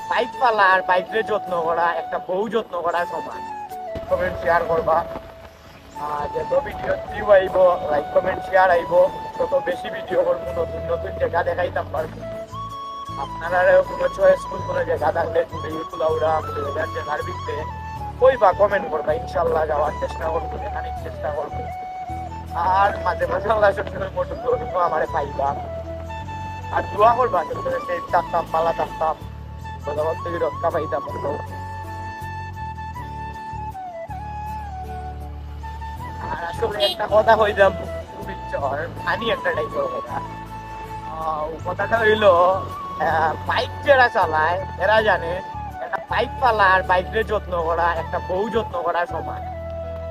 Bike পালা আর বাইকের যত্ন করা একটা বউ যত্ন করা সমান। কমেন্ট শেয়ার করবা, যত ভিডিও ভিউ আইব, লাইক কমেন্ট শেয়ার আইব, তত বেশি ভিডিও করবো, নতুন নতুন জায়গা দেখাইতাম পারবো। আপনারা কোনো চয়েসফুল কোনো জায়গা থাকলে ফুলাউড়া জায়গার ভিতরে কইবা, কমেন্ট করবা, ইনশাল্লাহ যাওয়ার চেষ্টা করবো, দেখানোর চেষ্টা করবো। আর মাঝে মাঝে আল্লাহ সবসময় মোটর আমারে পাইবা, আর দোয়া করবা সেই থাকতাম পালা থাকতাম কোথাও থেকে রক্ষা পাইতাম। আর আসলে একটা কথা হইতাম খুবই ফানি একটা টাইপের কথা। কথাটা হইলো বাইক যারা চালায় এরা জানে একটা বাইক পালা আর বাইকের যত্ন করা একটা বউ যত্ন করা সমান।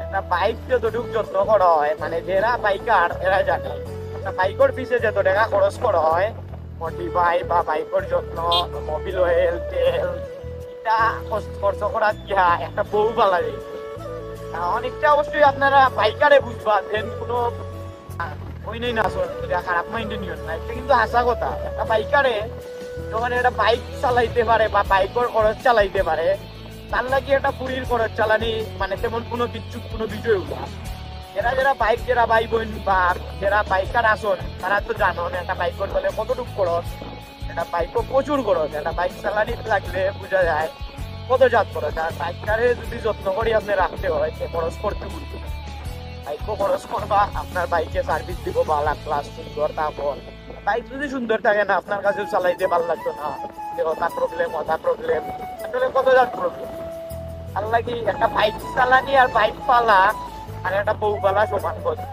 একটা বাইক যতটুকু যত্ন করা হয়, মানে যারা বাইকার এরা জানে একটা বাইকের পিছিয়ে যত টাকা খরচ করা হয়, মডিফাই বা বাইকের যত্ন, মোবিল অয়েল, তেল, এটা খরচ করা গিয়া একটা বউ পালা যায়। অনেকটা অবশ্যই আপনারা বাইকারে বুঝবা, দেন কোনো ওই নেই না খারাপ মাইন্ডে নিও না, এটা কিন্তু হাসা কথা। একটা বাইকারে যখন একটা বাইক চালাইতে পারে বা বাইকের খরচ চালাইতে পারে, তার লাগে একটা পুরীর খরচ চালানি মানে তেমন কোনো বিষয় উঠা। যারা বাইক যারা ভাই বোন বা যারা বাইকার আসন তারা তো জানো একটা বাইকের বলে কতটুকু খরচ, একটা বাইকও প্রচুর খরচ। একটা বাইক চালানি লাগলে বোঝা যায় কত জাত খরচ। আর বাইকারে যদি যত্ন করি আপনি রাখতে হয় সে খরচ করতে বলতে বাইকও খরচ করবা, আপনার বাইকে সার্ভিস দিব ভালো ক্লাস সুন্দর। তারপর বাইক যদি সুন্দর থাকে না, আপনার কাছেও চালাইতে ভালো লাগতো না, যে ওটা প্রবলেম আসলে কত জাত প্রবলেম। আর লাগি একটা বাইক চালানি আর বাইক পালা আর একটা বউ পালা সমান কথা।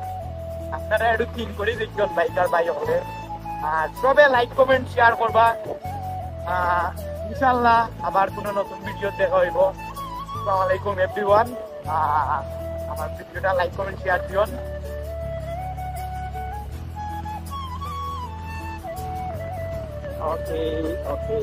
আপনারা একটু থিঙ্ক করে দেখবেন বাইকার বাই হলে। আর সবে লাইক কমেন্ট শেয়ার করবা। ইনশাল্লাহ আবার কোনো নতুন ভিডিও দেখা হইব। আসসালামু আলাইকুম এভরিওয়ান। আমার ভিডিওটা লাইক কমেন্ট শেয়ার দিন। ওকে ওকে।